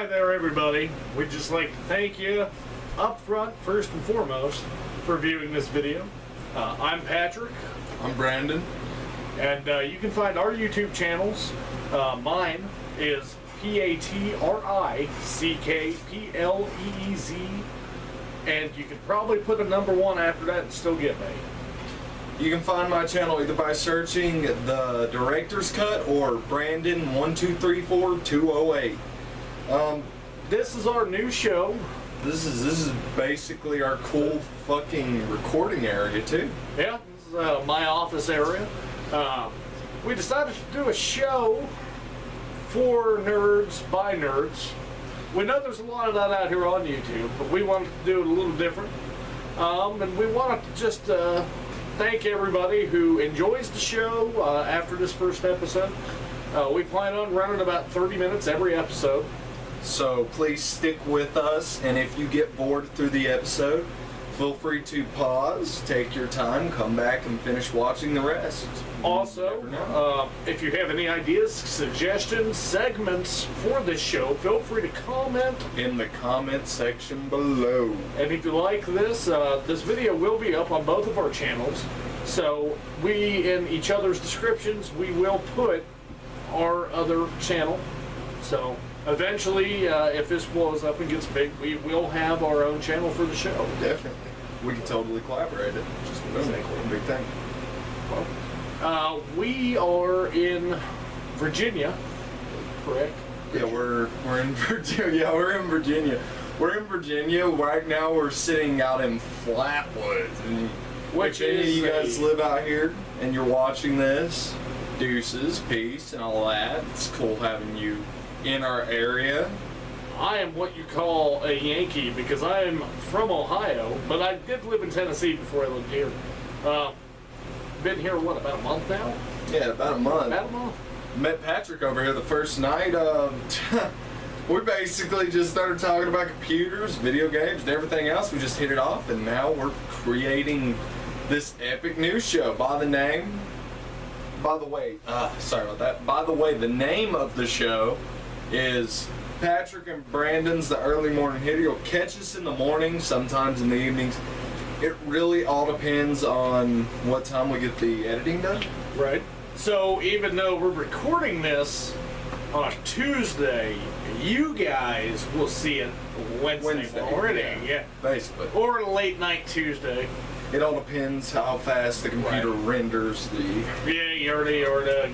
Hi there, everybody. We'd just like to thank you up front, first and foremost, for viewing this video. I'm Patrick. I'm Brandon. And you can find our YouTube channels. Mine is PATRICKPLEEZ. And you could probably put a number 1 after that and still get me. You can find my channel either by searching the Director's Cut or Brandon1234208. This is our new show. This is basically our cool fucking recording area too. Yeah, this is my office area. We decided to do a show for nerds by nerds. We know there's a lot of that out here on YouTube, but we wanted to do it a little different. And we wanted to just thank everybody who enjoys the show after this first episode. We plan on running about 30 minutes every episode. So please stick with us, and if you get bored through the episode, feel free to pause, take your time, come back and finish watching the rest. Also, if you have any ideas, suggestions, segments for this show, feel free to comment in the comment section below. And if you like this, this video will be up on both of our channels. So we, in each other's descriptions, we will put our other channel. So eventually, if this blows up and gets big, we will have our own channel for the show. Definitely. We can totally collaborate it. Just exactly. A big thing. Well, we are in Virginia, correct? Yeah, we're in Virginia. Yeah, we're in Virginia. We're in Virginia right now. We're sitting out in Flatwoods. And Which if any of is you guys live out here and you're watching this, deuces, peace, and all that. It's cool having you in our area. I am what you call a Yankee because I am from Ohio, but I did live in Tennessee before I lived here. Been here, what, about a month now? Yeah, about a month. About a month. Met Patrick over here the first night. We basically just started talking about computers, video games, and everything else. We just hit it off, and now we're creating this epic news show by the name. By the way, sorry about that. By the way, the name of the show is Patrick and Brandon's The Early Morning Hit. You'll catch us in the morning, sometimes in the evenings. It really all depends on what time we get the editing done. Right. So even though we're recording this on a Tuesday, you guys will see it Wednesday morning. Yeah. Basically. Or a late night Tuesday. It all depends how fast the computer renders the... Yeah, you already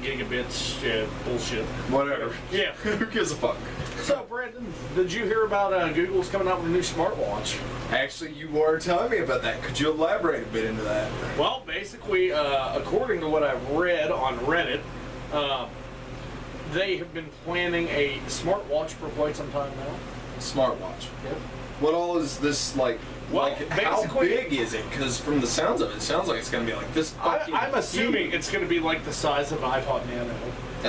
gigabits, bullshit. Whatever. Yeah. Who gives a fuck? So, Brandon, did you hear about Google's coming out with a new smartwatch? Actually, you were telling me about that. Could you elaborate a bit into that? Well, basically, according to what I've read on Reddit, they have been planning a smartwatch for quite some time now. Smartwatch. Yep. What all is this like? Well, like how big is it? Because from the sounds of it, it sounds like it's going to be like this fucking I'm assuming it's going to be like the size of an iPod Nano.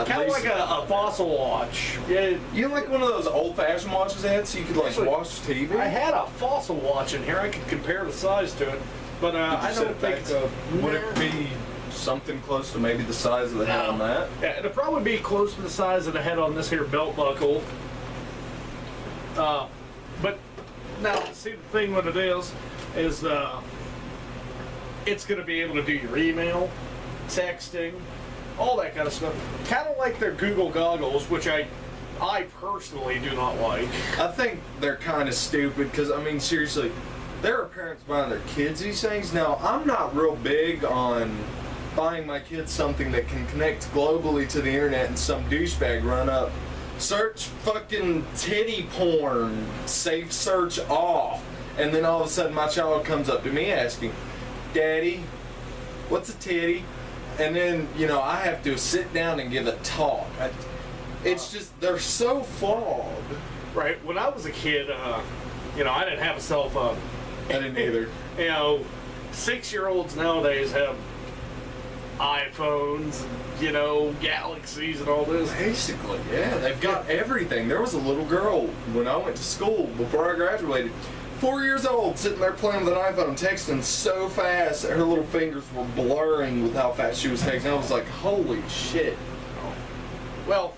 Kind of like a fossil watch. Yeah. You like one of those old-fashioned watches they had so you could like Actually, watch TV? I had a fossil watch in here. I could compare the size to it, but I don't think it's would it be something close to maybe the size of the head on that? Yeah, it'd probably be close to the size of the head on this here belt buckle. But now, see, the thing what it is it's going to be able to do your email, texting, all that kind of stuff. Kind of like their Google goggles, which I personally do not like. I think they're kind of stupid because, I mean, seriously, there are parents buying their kids these things. Now, I'm not real big on buying my kids something that can connect globally to the internet and some douchebag run up, search fucking titty porn, safe search off, and then all of a sudden my child comes up to me asking, Daddy, what's a titty? And then, you know, I have to sit down and give a talk. It's just, they're so flawed. Right. When I was a kid, you know, I didn't have a cell phone. I didn't either. You know, 6-year-olds nowadays have iPhones, you know, Galaxies and all this. Basically, yeah, they've got everything. There was a little girl when I went to school before I graduated, 4 years old, sitting there playing with an iPhone, texting so fast that her little fingers were blurring with how fast she was texting. I was like, holy shit. Well,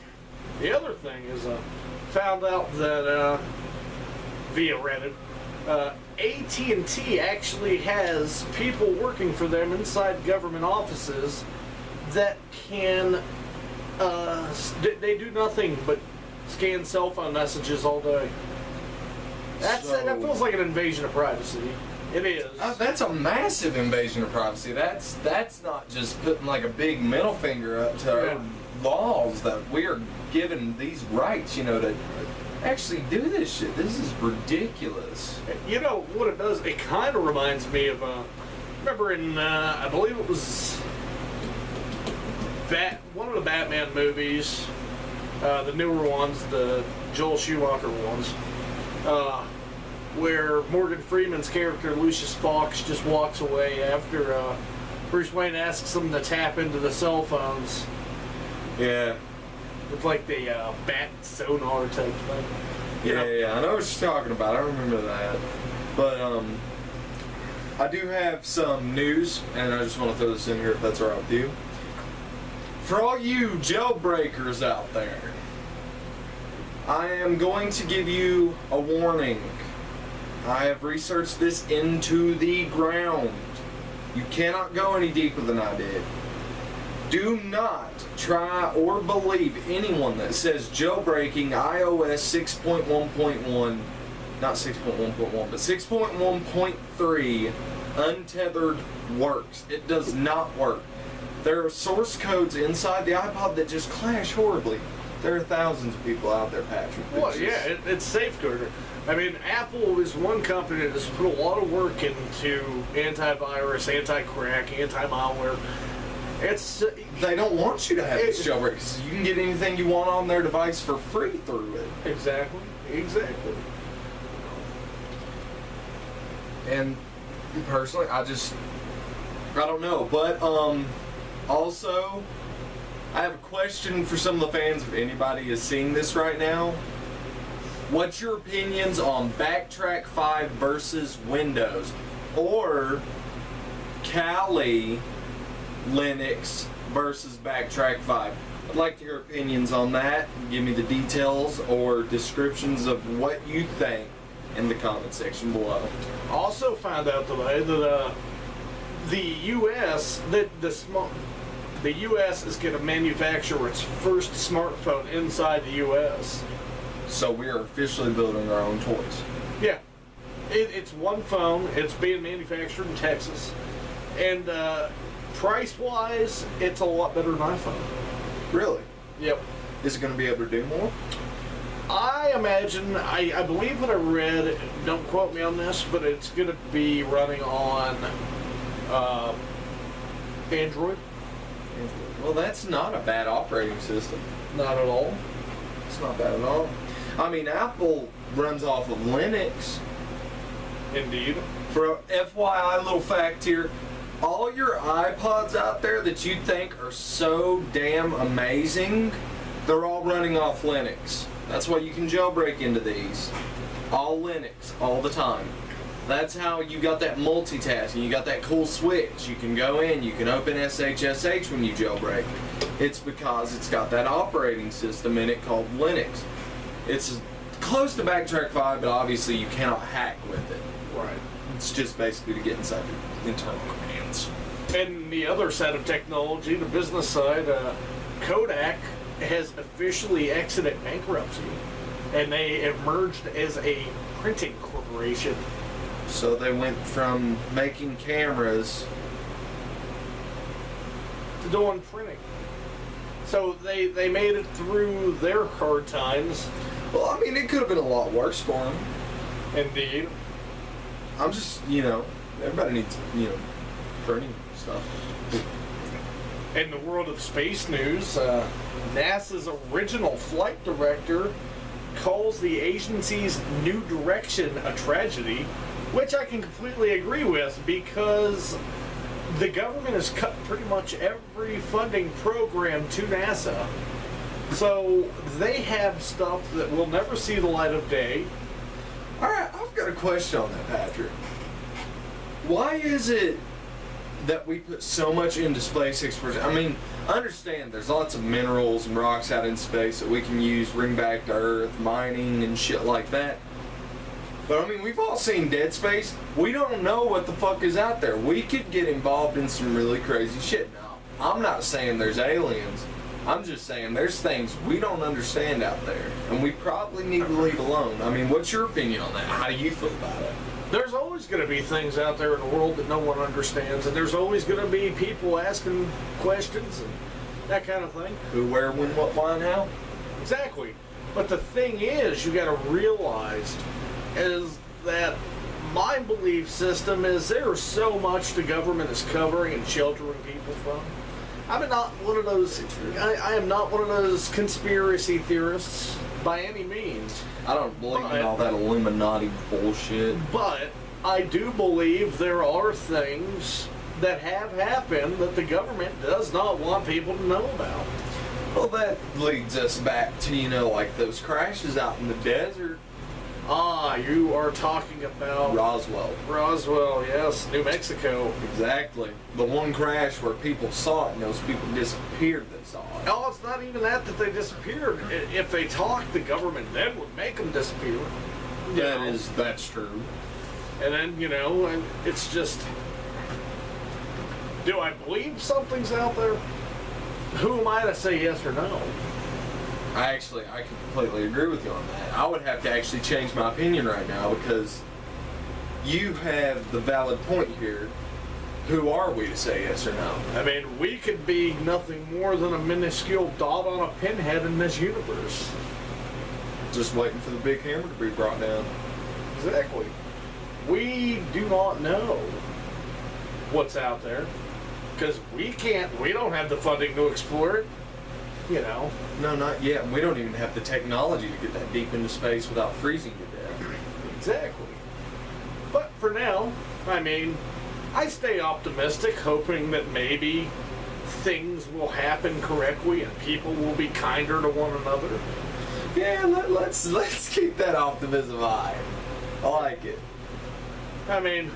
the other thing is, found out that via Reddit, AT&T actually has people working for them inside government offices that can they do nothing but scan cell phone messages all day. That feels like an invasion of privacy. It is. That's a massive invasion of privacy. That's not just putting like a big middle finger up to our laws that we are given these rights, to actually do this shit. This is ridiculous. You know what it does? It kind of reminds me of, remember in, I believe it was one of the Batman movies, the newer ones, the Joel Schumacher ones, where Morgan Freeman's character, Lucius Fox, just walks away after Bruce Wayne asks him to tap into the cell phones. Yeah. With like the bat sonar type thing. Yeah, I know what you're talking about. I remember that. But I do have some news, and I just want to throw this in here if that's alright with you. For all you jailbreakers out there, I am going to give you a warning. I have researched this into the ground. You cannot go any deeper than I did. Do not try or believe anyone that says jailbreaking iOS 6.1.1, not 6.1.1, but 6.1.3 untethered works. It does not work. There are source codes inside the iPod that just clash horribly. There are thousands of people out there, Patrick. Well, yeah, it's safeguarded. I mean, Apple is one company that has put a lot of work into antivirus, anti-crack, anti-malware. They don't want you to have this jailbreak because you can get anything you want on their device for free through it. Exactly. And personally, I don't know. But also, I have a question for some of the fans. If anybody is seeing this right now, what's your opinions on Backtrack 5 versus Windows, or Kali Linux versus Backtrack 5? I'd like to hear opinions on that. Give me the details or descriptions of what you think in the comment section below. Also found out today that the U.S. the U.S. is going to manufacture its first smartphone inside the U.S. So we are officially building our own toys. Yeah, it's one phone. It's being manufactured in Texas, and price-wise, it's a lot better than iPhone. Really? Yep. Is it going to be able to do more? I imagine, I believe what I read, don't quote me on this, but it's going to be running on Android. Well, that's not a bad operating system. Not at all. It's not bad at all. I mean, Apple runs off of Linux. Indeed. For a FYI little fact here, all your iPods out there that you think are so damn amazing, they're all running off Linux. That's why you can jailbreak into these. All Linux, all the time. That's how you got that multitasking. You got that cool switch. You can go in, you can open SHSH when you jailbreak. It's because it's got that operating system in it called Linux. It's close to Backtrack 5, but obviously you cannot hack with it. Right. It's just basically to get inside the internal commands. And the other side of technology, the business side, Kodak has officially exited bankruptcy, and they emerged as a printing corporation. So they went from making cameras to doing printing. So they made it through their hard times. Well, I mean, it could have been a lot worse for them. Indeed. I'm just, everybody needs, printing stuff. In the world of space news, NASA's original flight director calls the agency's new direction a tragedy, which I can completely agree with, because the government has cut pretty much every funding program to NASA. So they have stuff that will never see the light of day. Alright, I've got a question on that, Patrick. Why is it that we put so much into space exploration. I mean, I understand there's lots of minerals and rocks out in space that we can use, bring back to Earth, mining and shit like that. But I mean, we've all seen Dead Space. We don't know what the fuck is out there. We could get involved in some really crazy shit. Now, I'm not saying there's aliens. I'm just saying there's things we don't understand out there, and we probably need to leave alone. I mean, what's your opinion on that? How do you feel about it? There's always going to be things out there in the world that no one understands, and there's always going to be people asking questions and that kind of thing. Who, where, when, what, why, and how? Exactly. But the thing is, you got to realize is that my belief system is there's so much the government is covering and sheltering people from. I'm not one of those. I am not one of those conspiracy theorists by any means. I don't believe in all that Illuminati bullshit. But I do believe there are things that have happened that the government does not want people to know about. Well, that leads us back to, you know, like those crashes out in the desert. Ah, you are talking about Roswell. Roswell, yes, New Mexico. Exactly. The one crash where people saw it and those people disappeared that saw it. No, it's not even that they disappeared. If they talked, the government then would make them disappear. That's true. And then, you know, and it's just, do I believe something's out there? Who am I to say yes or no? I can completely agree with you on that. I would have to actually change my opinion right now because you have the valid point here. Who are we to say yes or no? I mean, we could be nothing more than a minuscule dot on a pinhead in this universe. Just waiting for the big hammer to be brought down. Exactly. We do not know what's out there because we don't have the funding to explore it. You know. No, not yet. We don't even have the technology to get that deep into space without freezing to death. Exactly. But for now, I mean, I stay optimistic, hoping that maybe things will happen correctly and people will be kinder to one another. Yeah, let's keep that optimism high. I like it. I mean,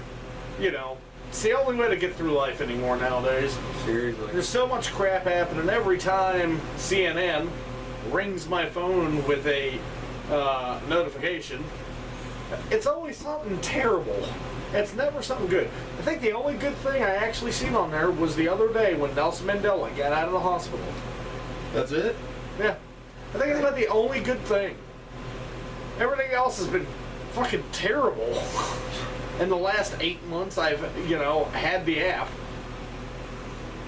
you know, it's the only way to get through life anymore nowadays. Seriously. There's so much crap happening every time CNN rings my phone with a notification. It's always something terrible. It's never something good. I think the only good thing I actually seen on there was the other day when Nelson Mandela got out of the hospital. That's it? Yeah. I think it's about the only good thing. Everything else has been fucking terrible. In the last 8 months I've, you know, had the app.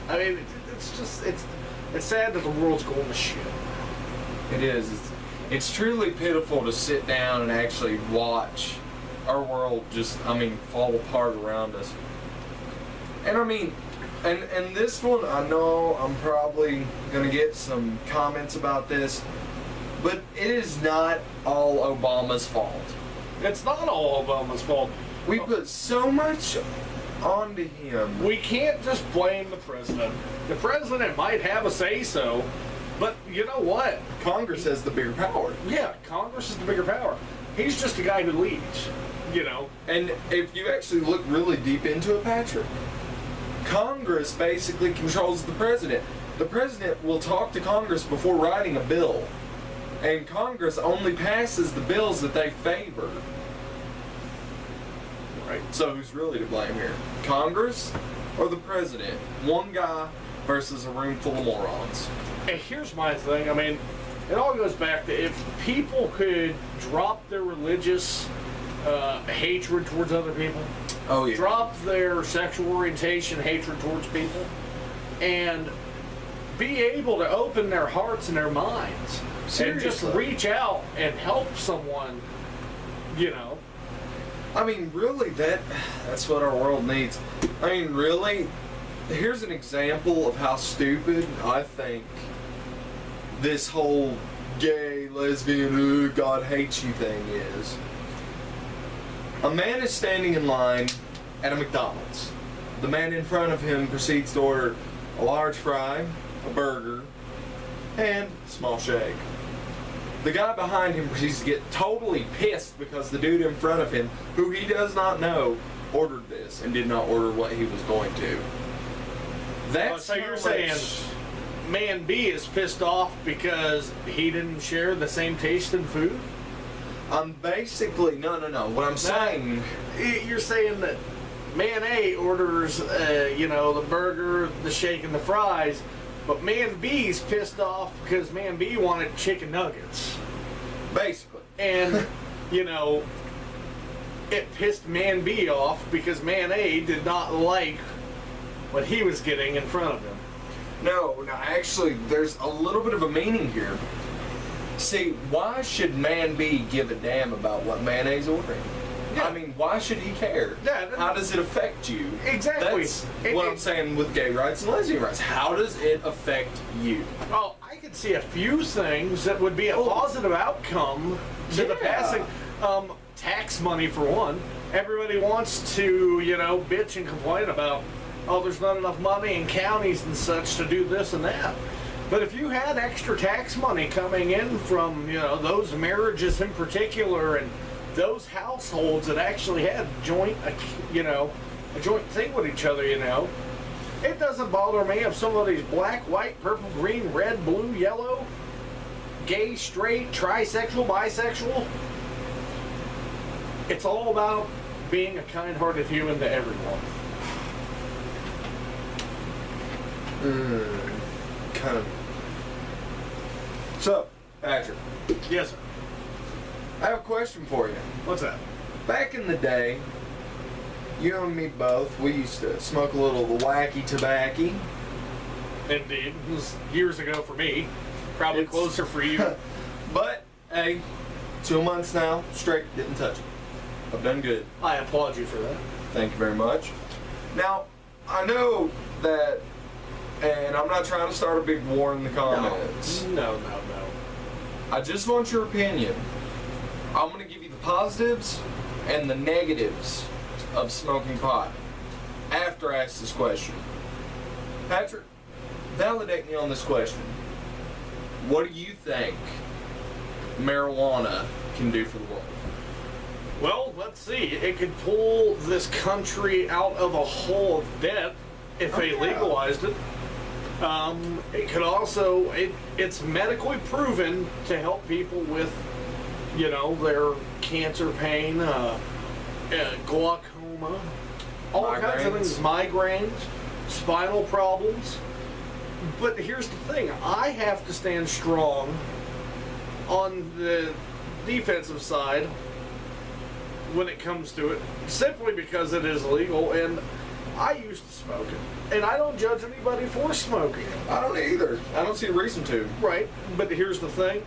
I mean, it's sad that the world's going to shit. It is. It's truly pitiful to sit down and actually watch our world just, fall apart around us. And I mean, and this one, I know I'm probably going to get some comments about this, but it is not all Obama's fault. It's not all Obama's fault. We put so much onto him. We can't just blame the president. The president might have a say-so, but you know what? Congress has the bigger power. Yeah, Congress is the bigger power. He's just a guy who leads, you know. And if you actually look really deep into it, Patrick, Congress basically controls the president. The president will talk to Congress before writing a bill, and Congress only passes the bills that they favor. Right. So who's really to blame here? Congress or the president? One guy versus a room full of morons. And here's my thing. I mean, it all goes back to if people could drop their religious hatred towards other people, Oh yeah. drop their sexual orientation hatred towards people, and be able to open their hearts and their minds and just reach out and help someone, you know. I mean, really, that's what our world needs. I mean, really, here's an example of how stupid I think this whole gay, lesbian, God hates you thing is. A man is standing in line at a McDonald's. The man in front of him proceeds to order a large fry, a burger, and a small shake. The guy behind him proceeds to get totally pissed because the dude in front of him, who he does not know, ordered this and did not order what he was going to. That's so you're how saying much- man B is pissed off because he didn't share the same taste in food? I'm basically no. What I'm saying, You're saying that man A orders, the burger, the shake, and the fries, but man B's pissed off because man B wanted chicken nuggets. basically, And, it pissed man B off because man A did not like what he was getting in front of him. no. Actually, there's a little bit of a meaning here. See, why should man B give a damn about what man A's ordering? Yeah. I mean, why should he care? Yeah, How does it affect you? Exactly. That's what I'm saying with gay rights and lesbian rights. How does it affect you? Well, I could see a few things that would be a Oh. positive outcome to the Yeah. passing. Tax money, for one. Everybody wants to, bitch and complain about, oh, there's not enough money in counties and such to do this and that. But if you had extra tax money coming in from, those marriages in particular and those households that actually had a joint thing with each other, it doesn't bother me if somebody's black, white, purple, green, red, blue, yellow, gay, straight, trisexual, bisexual. It's all about being a kind-hearted human to everyone. Kind of. So, Patrick, Yes, sir. I have a question for you. What's that? Back in the day, you and me both, we used to smoke a little of the wacky tobacco. Indeed. It was years ago for me. Probably It's- closer for you. But, hey, 2 months now, straight, didn't touch it. I've done good. I applaud you for that. Thank you very much. Now, I know that, and I'm not trying to start a big war in the comments. No. I just want your opinion. I'm going to give you the positives and the negatives of smoking pot after I ask this question. Patrick, validate me on this question. What do you think marijuana can do for the world? Well, let's see. It could pull this country out of a hole of debt if they yeah. legalized it. It could also, it's medically proven to help people with, their cancer pain, glaucoma, all kinds of things, migraines, spinal problems. But here's the thing, I have to stand strong on the defensive side when it comes to it, simply because it is legal, and I used to smoke it, and I don't judge anybody for smoking it. I don't either. I don't see a reason to. Right, but here's the thing,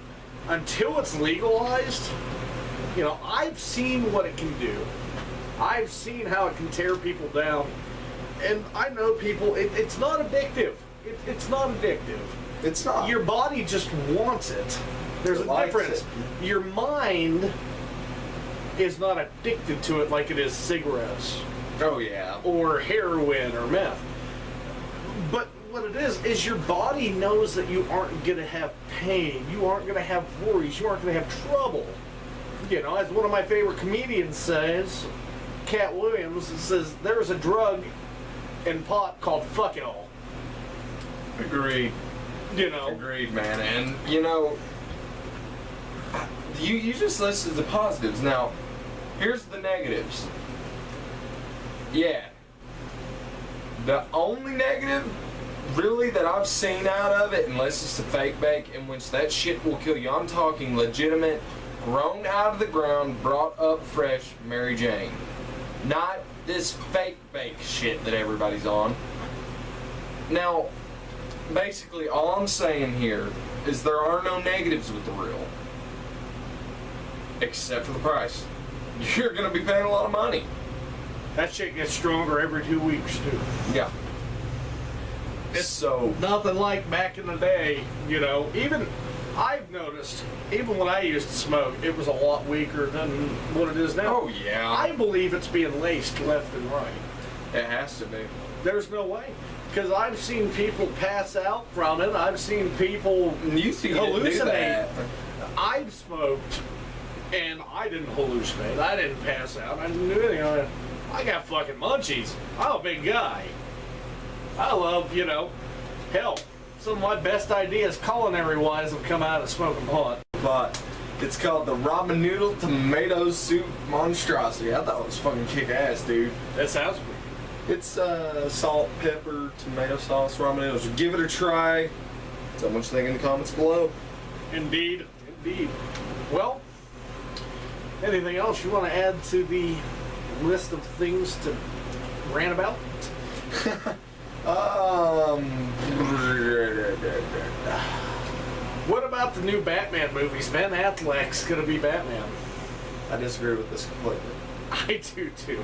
until it's legalized, I've seen what it can do. I've seen how it can tear people down, and I know people, it's not addictive. It's not addictive. It's not. Your body just wants it. There's It a likes difference. it. Your mind is not addicted to it like it is cigarettes Oh, yeah. or heroin or meth. But what it is your body knows that you aren't going to have pain, you aren't going to have worries, you aren't going to have trouble. As one of my favorite comedians says, Cat Williams, it says, there's a drug in pot called fuck it all. Agreed. Agreed, man. And, you just listed the positives. Now, here's the negatives. Yeah. The only negative, really, that I've seen out of it, unless it's a fake bake, in which that shit will kill you. I'm talking legitimate, grown out of the ground, brought up fresh Mary Jane. Not this fake bake shit that everybody's on. Now, basically, all I'm saying here is there are no negatives with the real. Except for the price. You're going to be paying a lot of money. That shit gets stronger every 2 weeks, too. Yeah. So, Nothing like back in the day, even I've noticed, even when I used to smoke, it was a lot weaker than what it is now. oh yeah, I believe it's being laced left and right. it has to be. There's no way. Because I've seen people pass out from it. I've seen people You see, didn't do hallucinate. that. I've smoked, and I didn't hallucinate. I didn't pass out. I didn't do anything. I got fucking munchies. I'm a big guy. I love, hell, some of my best ideas culinary-wise have come out of Smoking Pot. But it's called the Ramen Noodle Tomato Soup Monstrosity. I thought it was fucking kick-ass, dude. That sounds pretty. It's salt, pepper, tomato sauce, ramen noodles. Give it a try. Tell me what you think in the comments below. Indeed, indeed. Well, anything else you want to add to the list of things to rant about? What about the new Batman movies? Ben Affleck's gonna be Batman. I disagree with this completely. I do too.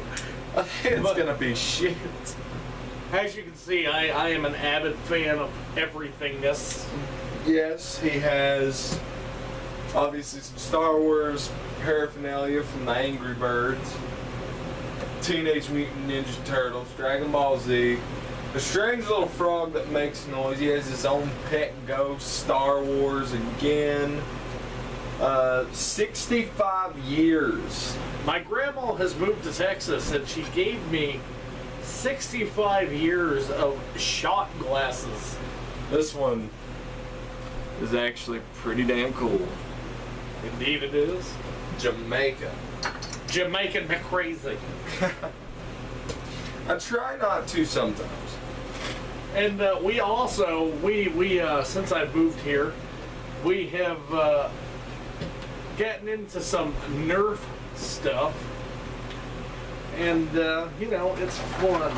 I think it's gonna be shit. As you can see, I am an avid fan of everythingness. Yes, he has obviously some Star Wars paraphernalia from the Angry Birds, Teenage Mutant Ninja Turtles, Dragon Ball Z, a strange little frog that makes noise. He has his own pet ghost, Star Wars again. 65 years. My grandma has moved to Texas and she gave me 65 years of shot glasses. This one is actually pretty damn cool. Indeed it is. Jamaica. Jamaican McCrazy. I try not to sometimes. And we also, since I moved here, we have gotten into some Nerf stuff. And, it's fun.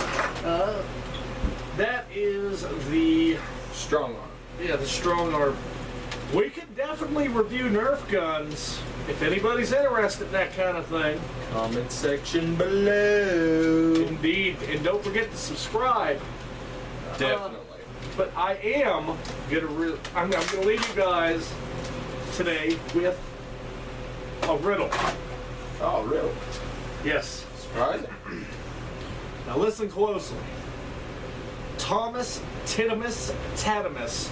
That is the... Strong arm. Yeah, the strong arm. We could definitely review Nerf guns if anybody's interested in that kind of thing. Comment section below. Indeed, and don't forget to subscribe. Definitely. But I am I'm gonna leave you guys today with a riddle. Oh, really? Yes. Surprising. Now listen closely. Thomas Titimus Tatimus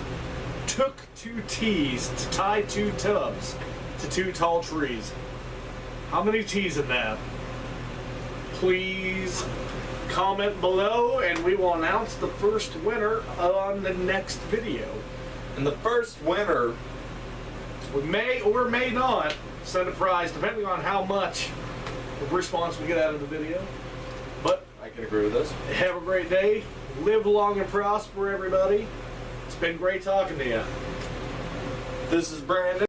took 2 T's to tie 2 tubs to 2 tall trees. How many T's in that? Please comment below and we will announce the first winner on the next video. And the first winner, We may or may not send a prize depending on how much response we get out of the video. But I can agree with this. have a great day. Live long and prosper, everybody. It's been great talking to you. This is Brandon.